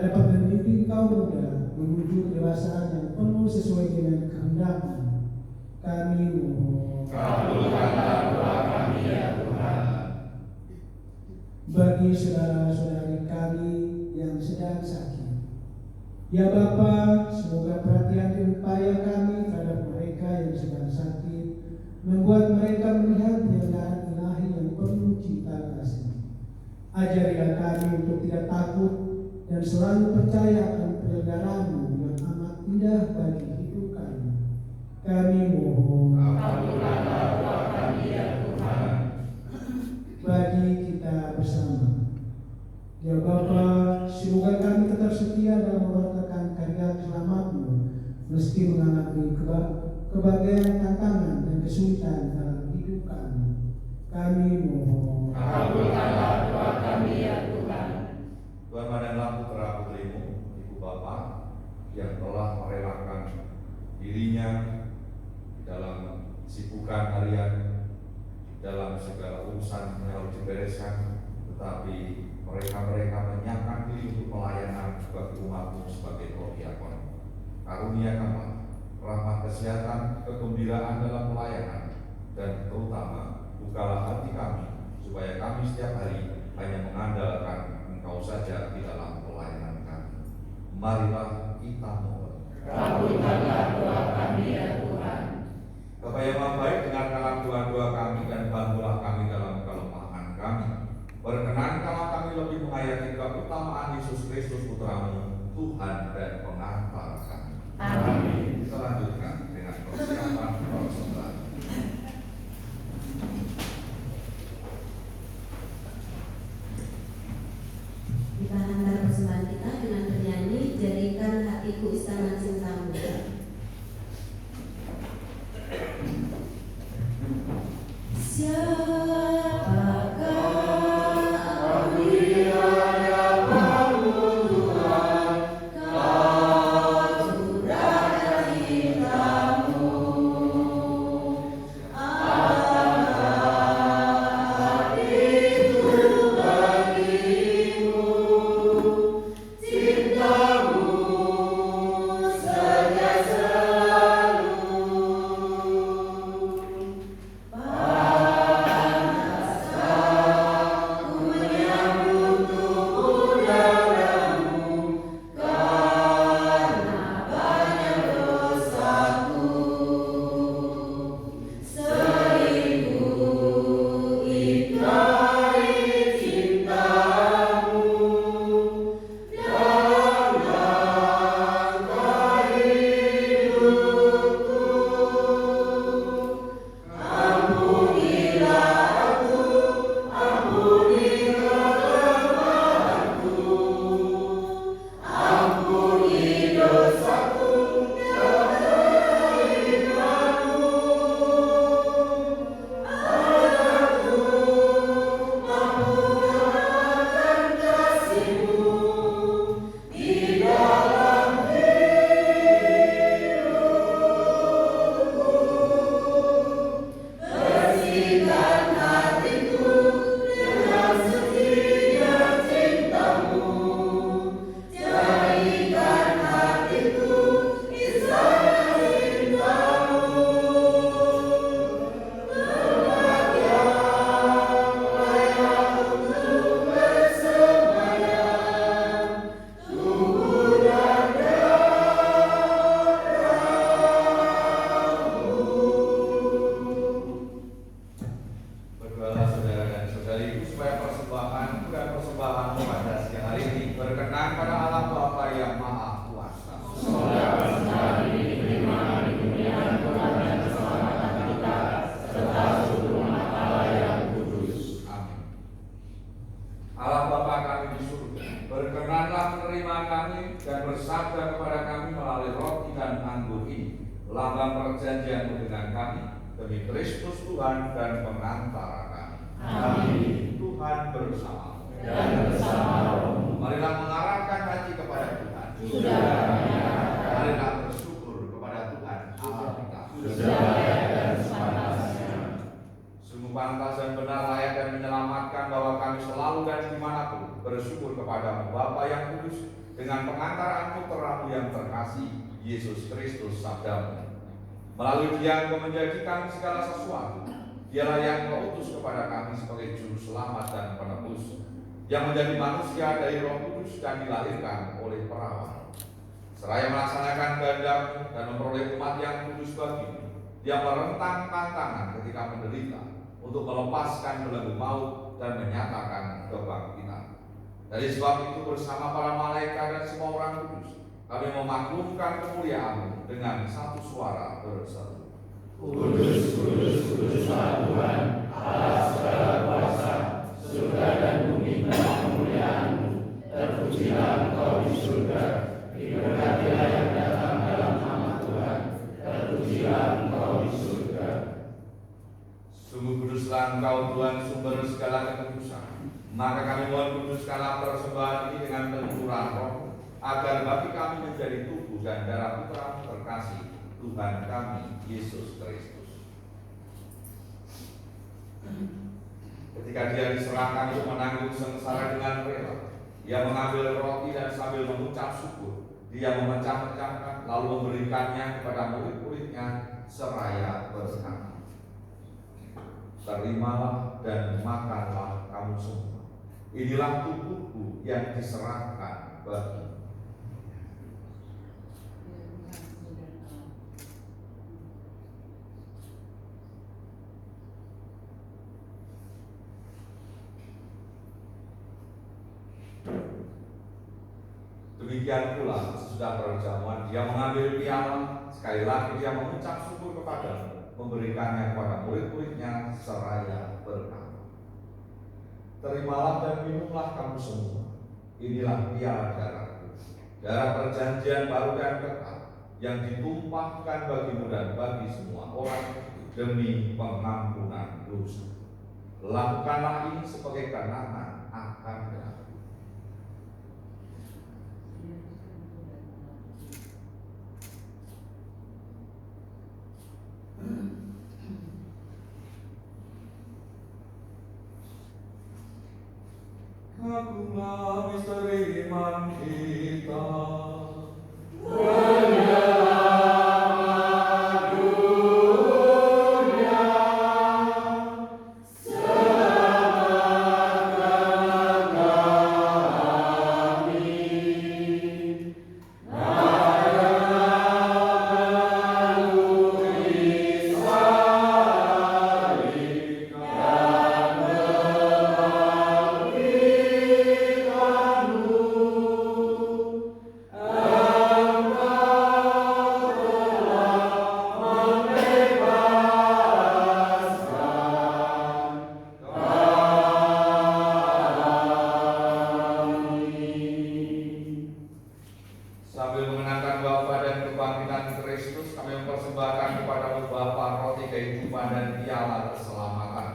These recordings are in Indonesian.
dapat membimbing kaum muda menuju kedewasaan yang penuh sesuai dengan kehendak-Mu. Kami mohon. Kabulkanlah doa kami ya Tuhan. Bagi saudara-saudari kami yang sedang sakit, ya Bapa, semoga perhatian dan upaya kami terhadap mereka yang sedang sakit membuat mereka melihat penyelenggaraan ilahi yang penuh cinta kasih. Ajarilah kami untuk tidak takut dan selalu percaya akan penyelenggaraan-Mu yang amat indah bagi hidup kami. Kami mohon. Kabulkanlah doa kami ya Tuhan. Bagi kita bersama, ya Bapa, semoga kami tetap setia dalam mewartakan karya selamat-Mu meski mengalami kebahagiaan, tantangan dan kesulitan dalam hidup kami. Kami mohon. Kabulkanlah doa kami ya Tuhan. Tuhan, pandanglah putra-putrimu, Ibu Bapa, yang telah merelakan dirinya dalam sibukan harian, dalam segala urusan yang harus dibereskan, tetapi mereka menyiapkan diri untuk pelayanan bagi umat-Mu sebagai prodiakon. Karuniakanlah rahmat kesehatan, kegembiraan dalam pelayanan, dan terutama bukalah hati kami supaya kami setiap hari hanya mengandalkan Engkau saja di dalam pelayanan kami. Marilah kita mohon. Kabulkanlah doa kami ya Tuhan. Bapa yang Maha Baik, dengarkanlah doa-doa kami dan bantulah kami dalam kelemahan kami. Berkenankanlah kami lebih menghayati keutamaan Yesus Kristus Putra-Mu, Tuhan dan pengantar kami. Amin. Kita lanjutkan dengan persiapan persembahan. Kita hantar persembahan kita dengan bernyanyi Jadikan Hatiku Istana Cinta-Mu. Demi Kristus Tuhan dan pengantara kami. Amin. Tuhan bersama Dan bersama rohmu. Marilah mengarahkan hati kepada Tuhan. Sudah kami arahkan. Marilah bersyukur kepada Tuhan Allah kita. Sudah layak dan sepantasnya. Sungguh pantas dan benar, layak dan menyelamatkan bahwa kami selalu dan dimanapun bersyukur kepadamu Bapa yang kudus dengan pengantaran Putra-Mu yang terkasih, Yesus Kristus sabdamu. Melalui Dia Engkau menjadikan segala sesuatu. Dialah yang Kau utus kepada kami sebagai juru selamat dan penebus, yang menjadi manusia dari Roh Kudus dan dilahirkan oleh perawan. Seraya melaksanakan kehendak-Mu dan memperoleh umat yang kudus bagi-Mu, Dia merentangkan tangan ketika menderita untuk melepaskan belenggu maut dan menyatakan kebangkitan. Dari sebab itu bersama para malaikat dan semua orang kudus, kami memaklumkan kemuliaan-Mu dengan satu suara berseru. Kudus, kudus, kuduslah Tuhan, Allah segala kuasa, surga dan bumi penuh kemuliaan-Mu. Terpujilah Engkau di surga, diberkatilah yang datang dalam nama Tuhan. Terpujilah Engkau di surga. Sungguh kuduslah Engkau Tuhan, sumber segala kekudusan. Maka kami mohon kuduskanlah persembahan ini dengan penuturan Roh, agar bagi kami menjadi tubuh dan darah Putra terkasih, Tuhan kami Yesus Kristus. Ketika Dia diserahkan untuk menanggung sengsara dengan rela, Dia mengambil roti dan sambil mengucap syukur, Dia memecah-mecahkan lalu memberikannya kepada murid-muridnya seraya berkata, terimalah dan makanlah kamu semua. Inilah tubuhku yang diserahkan bagi. Demikian pula sesudah perjamuan Dia mengambil piala, sekali lagi Dia mengucap syukur kepada-Mu, memberikannya kepada murid-muridnya seraya berkata, terimalah dan minumlah kamu semua. Inilah piala darahku, darah perjanjian baru dan kekal, yang ditumpahkan bagimu dan bagi semua orang demi pengampunan dosa. Lakukanlah ini sebagai kenangan akan aku. Agunglah misteri iman kita. Sambil mengenangkan wafat dan kebangkitan Kristus, kami mempersembahkan kepada-Mu Bapa roti kehidupan dan piala keselamatan.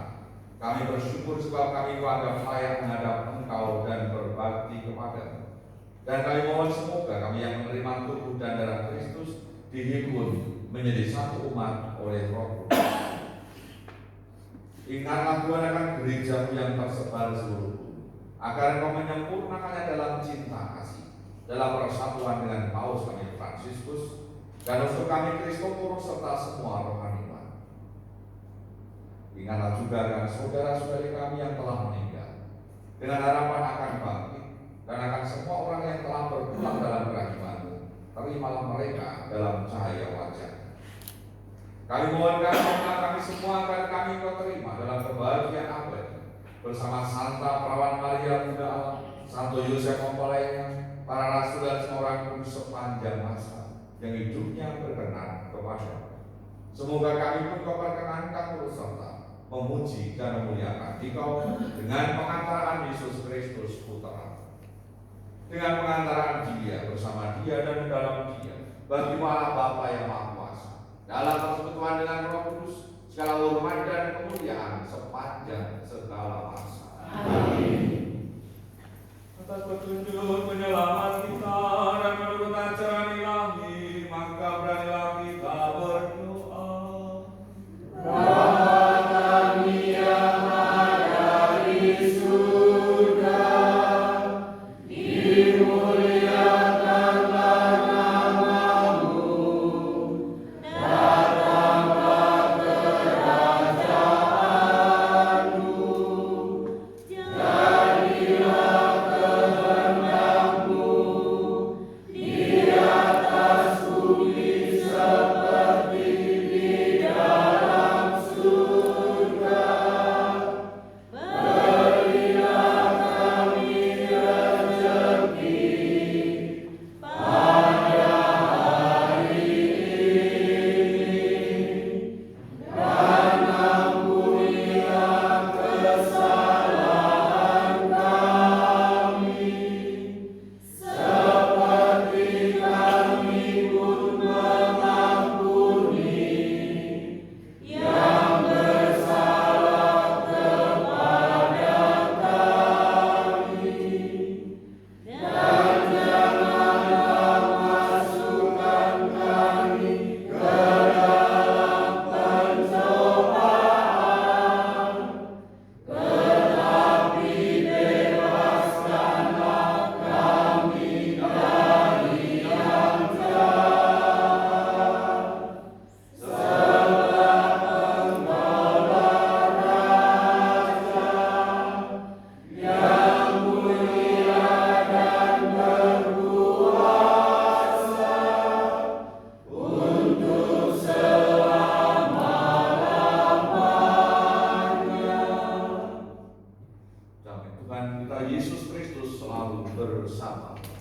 Kami bersyukur sebab kami dianggap layak menghadap Engkau dan berbakti kepada-Mu. Dan kami mohon semoga kami yang menerima tubuh dan darah Kristus dihimpun menjadi satu umat oleh Roh Kudus. Ingatlah Tuhan akan gereja-Mu yang tersebar seluruh bumi, agar Engkau menyempurnakannya dalam cinta kasih, dalam persatuan dengan Paus kami Fransiskus, dan untuk kami Kristoforus serta semua rohaniwan. Ingatlah juga dengan saudara-saudari kami yang telah meninggal, dengan harapan akan bangkit, dan akan semua orang yang telah berpulang dalam kerahiman-Mu. Terimalah mereka dalam cahaya wajah. Kami mohon kami semua agar kami Kau terima dalam kebahagiaan abadi bersama Santa Perawan Maria Bunda Allah, Santo Yosef mempelainya, para rasul dan semua orang kudus sepanjang masa yang hidupnya berkenan kepada. Semoga kami pun Kau perkenankan terus serta memuji dan memuliakan Engkau dengan pengantaran Yesus Kristus Putra. Dengan pengantaran Dia, bersama Dia dan dalam Dia, bagi Allah Bapa yang Maha Kuasa, dalam persekutuan dengan Roh Kudus, segala hormat dan kemuliaan sepanjang segala masa. Amin. Atas petunjuk penyelamat kita dan menurut ajaran ilahi, maka beranilah kita berdoa. Bapa kami yang ada di surga,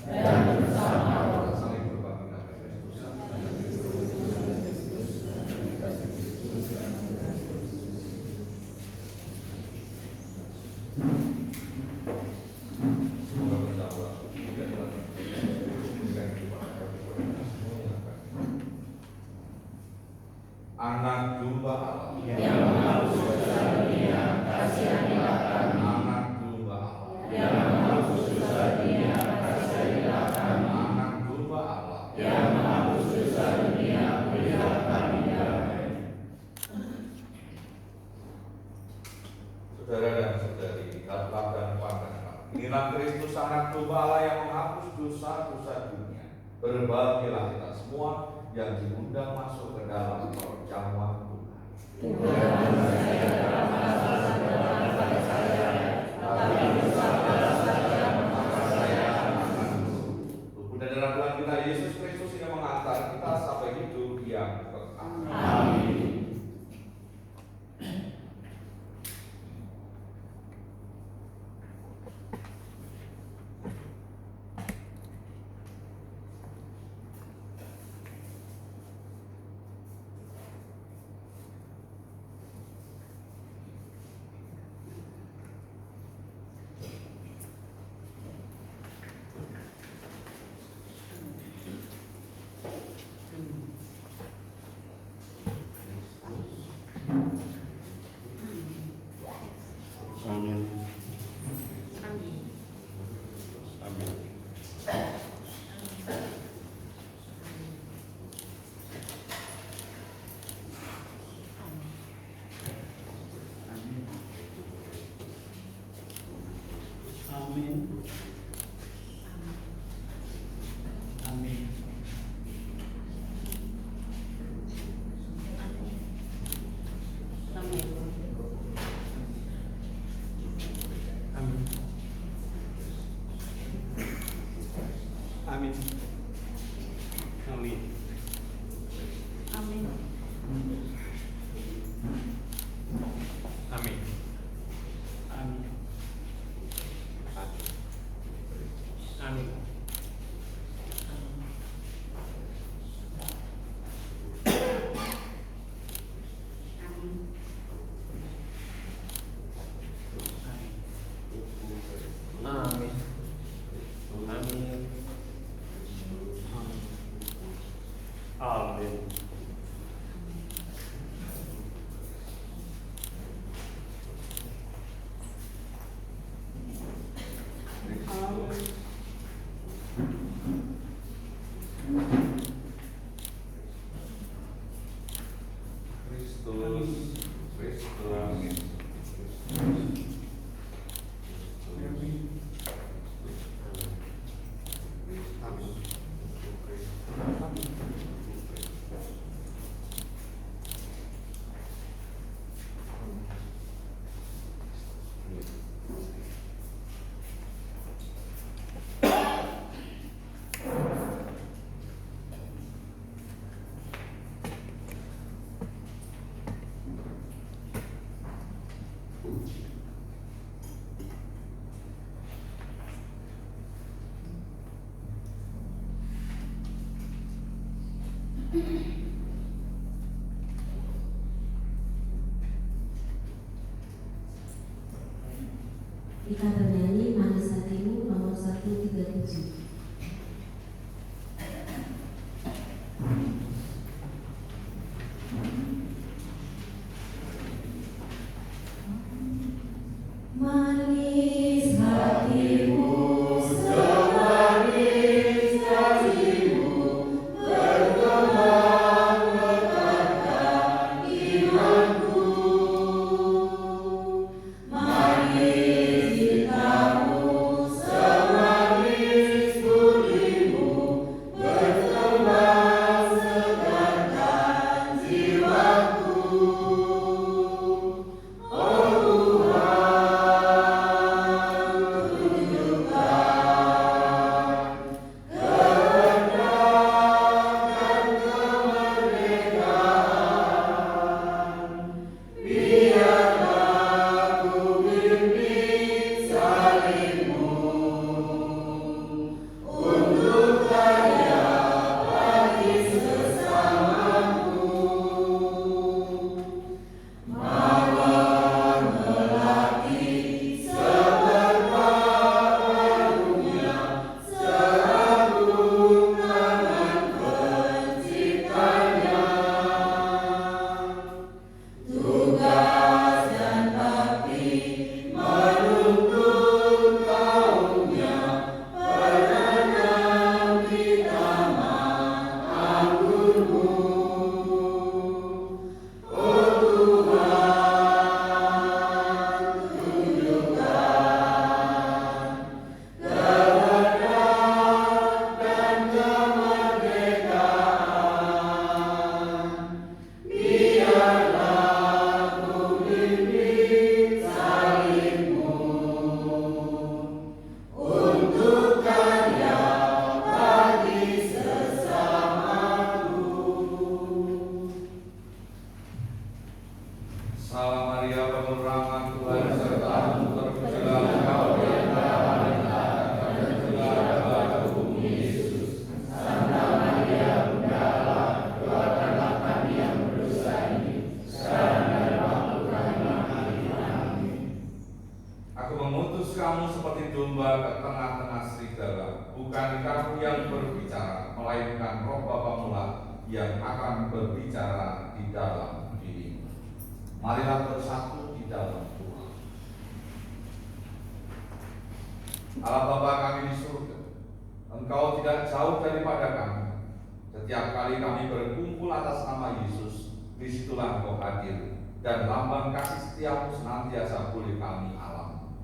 dan bersama Kita saling berbakti pada Kristus. Semoga berdaulat dan dengan Anak domba Allah yang menghapus dosa dunia, kasihanilah kami. Anak domba Allah Yang menghapus dosa dunia, kasihanilah kami. Anak domba Allah Yang menghapus dosa dunia, berilah kami damai. Saudara dan saudari, lihatlah dan pandanglah. Inilah Kristus anak domba Allah yang menghapus dosa-dosa dunia. Berbahagialah kita semua yang diundang masuk ke dalam perjamuan Tuhan. Tubuh dan darah Tuhan kita Yesus Kristus yang mengantar kita sampai hidup yang kekal. Amin. Amin. Amin. Amin. Amin. Amin. Amin. Amin. Amin. Amin. Amin. Amin. Amin. bukan kamu yang berbicara, melainkan Roh Bapamu yang akan berbicara di dalam dirimu. Marilah bersatu di dalam Tuhan. Allah Bapa kami di surga, Engkau tidak jauh daripada kami. Setiap kali kami berkumpul atas nama Yesus, disitulah Engkau hadir, dan lambang kasih setiamu senantiasa boleh kami alami.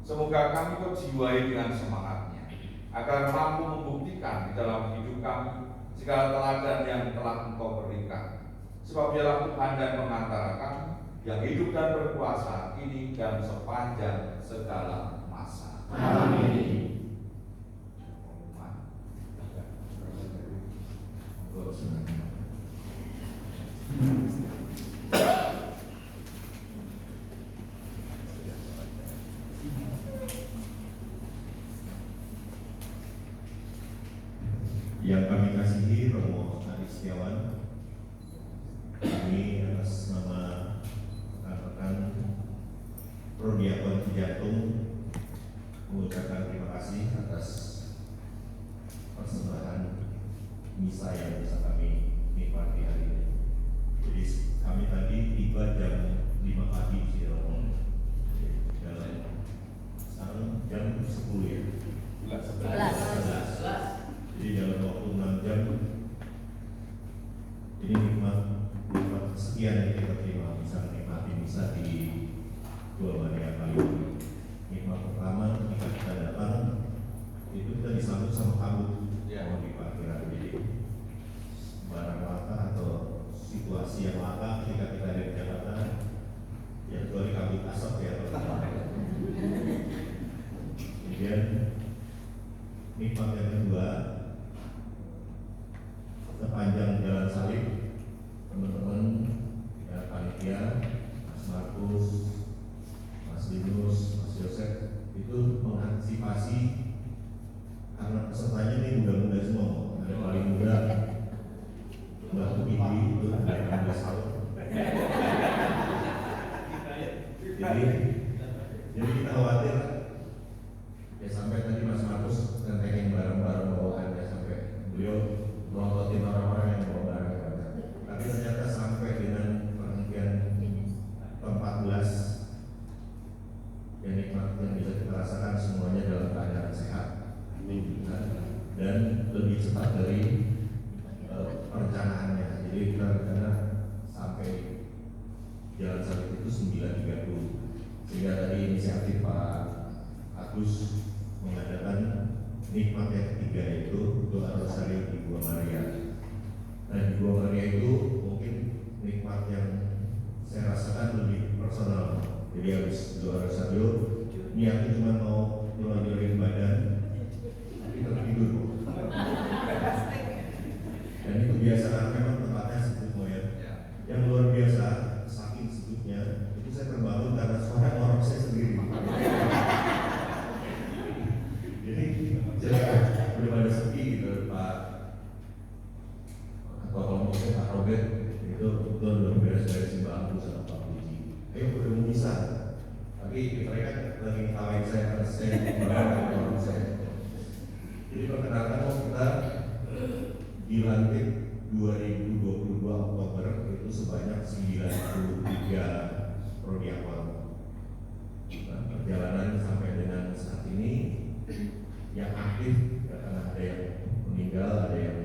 Semoga kami kau jiwai dengan semangatnya, agar mampu membuktikan di dalam hidup kami segala teladan yang telah Engkau berikan. Sebab dialah Tuhan dan pengantara kami, yang hidup dan berkuasa kini dan sepanjang segala masa. Amin. Yang kami kasihi Romo Ari Setiawan, kami atas nama rekan-rekan Prodiakon Cijantung mengucapkan terima kasih atas persembahan misa yang bisa kami nikmati hari ini. Jadi kami tadi tiba jam 5 pagi di Romo, dalam sekarang jam 10 ya. 11. Jadi dalam waktu 6 jam ini nikmat sekian yang kita terima, bisa menikmati misa di Dua Maria kali ini. Nikmat pertama ketika kita datang itu kita disambut sama kabut mau di parkiran. Jadi barang langka atau situasi yang langka ketika kita dari Jakarta, ya kecuali kabut asap ya. Kemudian nikmat yang kedua, sepanjang jalan salib, teman-teman ya, panitia, Mas Markus, Mas Linus, Mas Yosef itu mengantisipasi karena pesertanya ini muda-muda semua. Ada paling muda Mbak Tukiwi itu dari 16 tahun. Jadi kita khawatir ya sampai tadi Mas Markus ngentengin barang-barang bawaannya sampai beliau melototin orang-orang yang bawa barang. Tapi ternyata sampai dengan penghentian ke-14 yang nikmat yang bisa kita rasakan semuanya dalam keadaan sehat. Dan lebih cepat dari perencanaannya. Jadi kita rencana sampai jalan salib itu 9.30. Sehingga tadi inisiatif Pak Agus mengadakan nikmat yang ketiga itu doa rosario di Dua Maria. Nah di Dua Maria itu mungkin nikmat yang saya rasakan lebih personal. Jadi habis doa rosario niatnya cuma mau nyolorin badan, tapi tertidur. Dan itu biasa karena memang tempatnya sejuk ya. Yang luar biasa saking sejuknya itu saya terbangun karena suara orang saya sendiri. Jadi belum ada sepi gitu Pak Ketua Kelompoknya Pak Robert itu betul belum beres-beresin bangku sama Pak Puji. Ayo udah mau bisa, tapi mereka lagi ngetawain saya karena saya membawa orang saya. Jadi perkenalkan kita dilantik 2022 Oktober itu sebanyak 93 prodiakon. Nah, perjalanan sampai dengan saat ini yang aktif karena ada yang meninggal, ada yang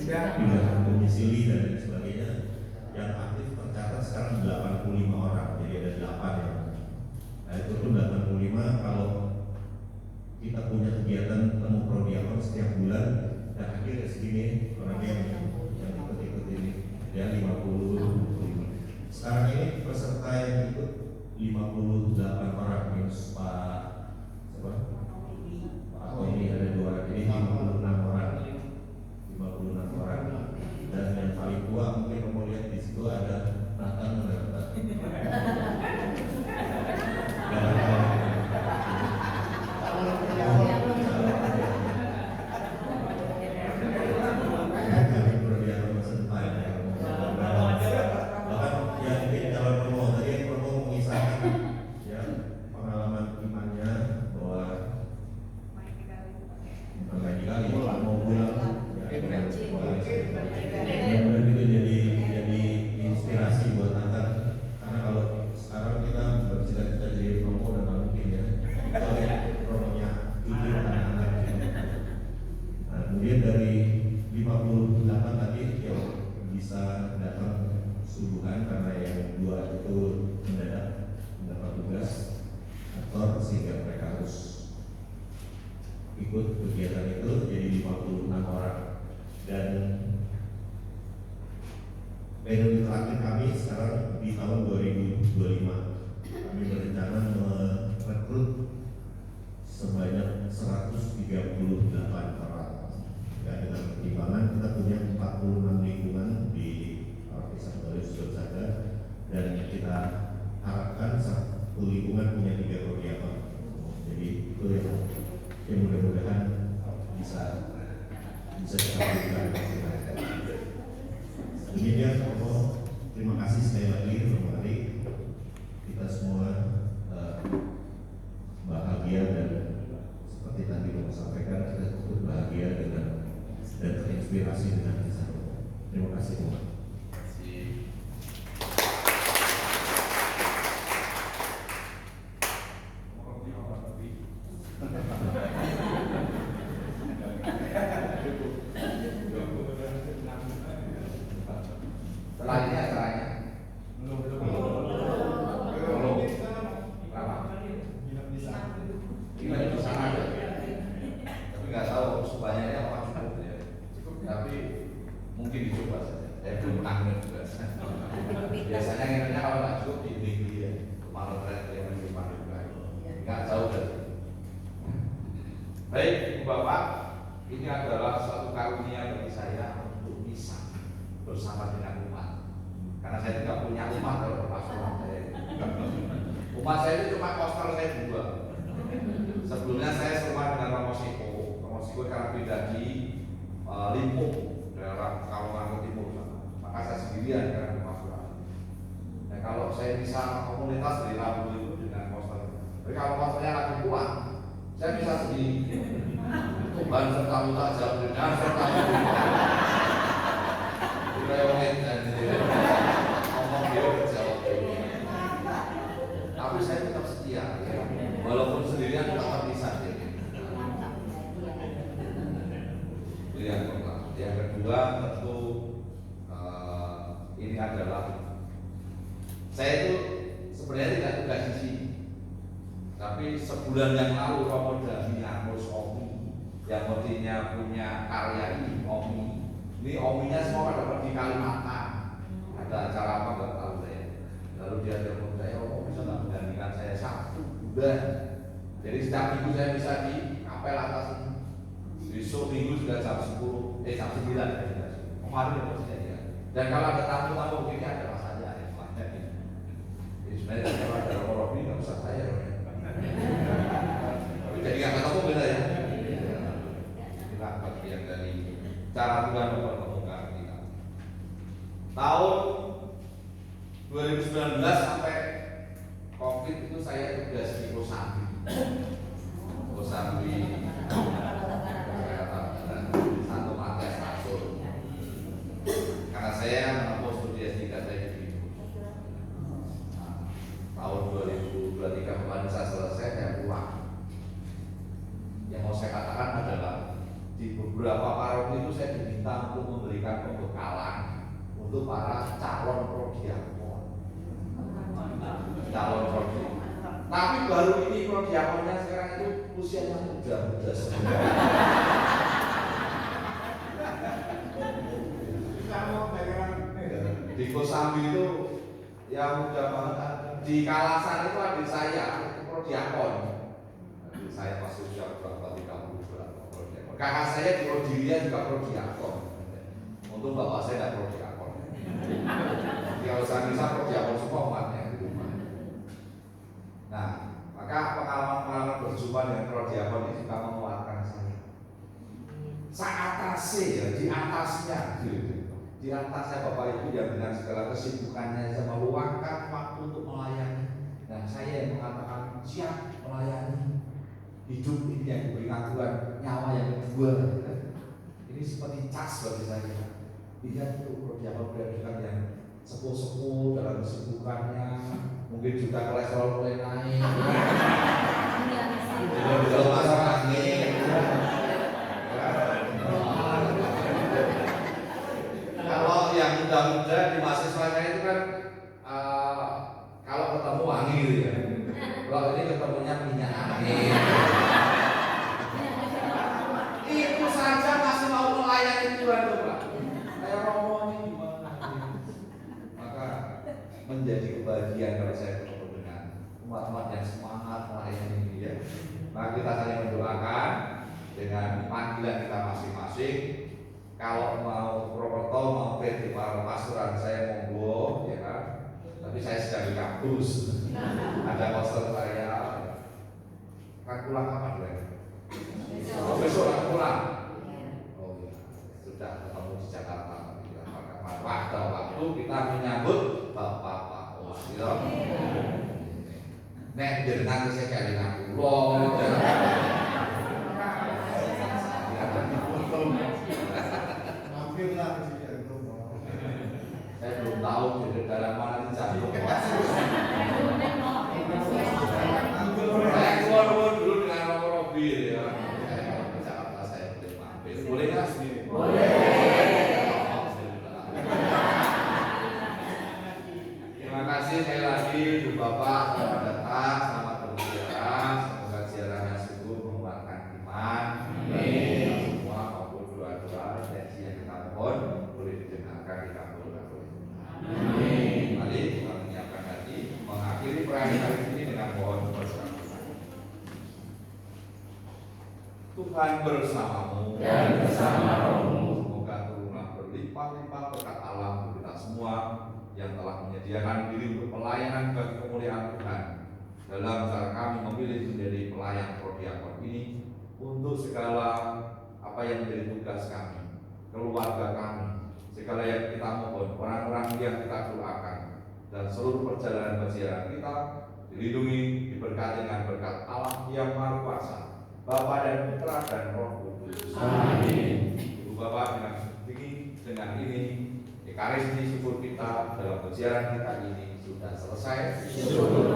pindah domisili dan lain sebagainya. Yang aktif tercatat sekarang 85 orang, jadi ada 8 yang. Nah itu tuh 85 kalau kita punya kegiatan temu prodiakon setiap bulan dan akhirnya segini orang yang ikut-ikut ini ya 50. Sekarang ini peserta yang ikut 58 orang minus Pak ini ada 2 orang, jadi 56 orang. 56 orang. Dan yang paling tua mungkin kamu lihat di situ ada Nathan. kantor sehingga mereka harus ikut kegiatan itu, jadi 56 orang. Dan periode terakhir kami sekarang di tahun 2025, kami berencana merekrut sebanyak 138 orang. Ya, dengan pertimbangan kita punya 46 lingkungan di Desa Baru saja, dan kita harapkan satu lingkungan punya 3 koordinator. Jadi itu yang mudah-mudahan bisa kita lakukan. Demikian, terima kasih sekali lagi kembali. Kita semua bahagia, dan seperti tadi Bapak sampaikan, kita cukup bahagia dengan dan terinspirasi dengan kisah Bapak. Terima kasih Bapak. Selanjutnya acaranya belum. Gila di sana aja. Tapi nggak tahu sebanyak apa cukup ya. Tapi mungkin dicoba saja. Saya belum pernah juga. Biasanya ingatnya kalau nggak cukup di ya. Kemarin terakhir yang menyimpan juga. Nggak jauh dari. Baik, Ibu Bapak, ini adalah suatu karunia bagi saya untuk bisa bersama dengan umat. Karena saya tidak punya umat kalau berpasukan saya. Umat saya itu cuma poster saya 2. Sebelumnya saya serumah dengan Romo Siko. Romo Siko karena beda di Limpung, daerah Kalimantan Timur. Maka saya sendirian karena berpasukan. Nah, kalau saya bisa komunitas dari Labu itu dengan poster. Tapi kalau posternya lagi kuat, saya bisa sendiri. Tuhan serta muta jauh dengan serta lewat dan ngomong dia berjawab. Tapi saya tetap setia, ya. Walaupun sendirian tetap bisa. Itu yang pertama. Yang kedua tentu ini adalah saya itu sebenarnya tidak tugas di sini. Tapi sebulan yang lalu Romo Dami Amos Omi yang mestinya punya karya ini Omi. Ini ominya semua pada pergi Kalimantan. Ada acara apa nggak tahu saya. Lalu dia telepon saya, bisa nggak menggantikan saya Sabtu? Udah. Jadi setiap minggu saya bisa di kapel atas ini. Besok minggu sudah jam 10, jam 9. Kemarin itu saya. Dan kalau ada tamu-tamu begini ada mas saja. Jadi sebenarnya kalau ada Robi nggak usah saya. Tapi jadi nggak ketemu beda ya. Inilah bagian dari cara Tuhan mempertemukan kita. Tahun 2019 sampai COVID itu saya tugas di Kosambi. Kosambi Santo Matias Rasul. Karena saya menempuh studi S3 saya di tahun 2023 kemarin saya selesai, saya pulang. Yang mau saya katakan adalah di beberapa paroki itu saya diminta untuk memberikan pembekalan untuk para calon prodiakon. Tapi baru ini prodiakonnya sekarang itu usianya muda-muda semua. Di Kosambi itu yang muda banget. Di Kalasan itu adik saya itu prodiakon. Adik saya pas usia berapa 30 berapa prodiakon. Kakak saya di Rodilia juga prodiakon. Untuk bapak saya tidak prodiakon. Di Kalasan bisa prodiakon semua umatnya di rumah. Nah, maka pengalaman-pengalaman berjumpa dengan prodiakon ini juga menguatkan saya. Seatasnya ya, di atasnya gitu. Di atasnya Bapak Ibu yang dengan segala kesibukannya bisa meluangkan waktu untuk melayani. Dan saya yang mengatakan siap melayani. Hidup ini yang diberikan Tuhan, nyawa yang kedua. Ini seperti cas bagi saya. Lihat itu prodiakon-prodiakon yang sepuh-sepuh dalam kesibukannya, mungkin juga kolesterol mulai naik. Belum masuk angin. Kalau yang muda-muda di mahasiswa saya itu kan kalau ketemu wangi gitu ya. Kalau ini ketemunya minyak angin. Itu saja masih mau melayani Tuhan tuh Pak. Kayak Romo ini gimana? Maka menjadi kebahagiaan kalau saya bertemu dengan umat-umat yang semangat melayani ini ya. Maka kita saling mendoakan dengan panggilan kita masing-masing. Kalau mau Purwokerto, mau di para pasuran saya monggo ya kan. Tapi saya sedang di kampus. Ada poster saya. Kan pulang kapan ya? Besok akan pulang. Oh iya, sudah ketemu di Jakarta. Waktu kita menyambut Bapak Pak Osiro. Nek jenengan saya kali ngapulo. Saya belum tahu di dalam mana di jantung. Saya keluar dulu dengan Romo Robi ya. Saya ke Jakarta saya boleh mampir. Boleh nggak? Boleh. Terima kasih sekali lagi Bu Bapak selamat datang, selamat berziarah. Semoga ziarahnya sungguh menguatkan iman. Amin. Semua maupun doa-doa intensi yang kita mohon boleh didengarkan dikabulkan. Amin. Mari kita menyiapkan hati mengakhiri perayaan hari ini dengan mohon bersama. Tuhan bersamamu Dan bersama rohmu. Semoga turunlah berlimpah-limpah berkat Allah untuk kita semua yang telah menyediakan diri untuk pelayanan bagi kemuliaan Tuhan. Dalam cara kami memilih menjadi pelayan prodiakon ini untuk segala apa yang menjadi tugas kami, keluarga kami, segala yang kita mohon, orang-orang yang kita doakan, dan seluruh perjalanan berziarah kita dilindungi, diberkati dengan berkat Allah yang Maha Kuasa, Bapa dan Putra dan Roh Kudus. Amin. Ibu Bapak dengan ini Ekaristi syukur kita dalam berziarah kita ini sudah selesai. Syukur.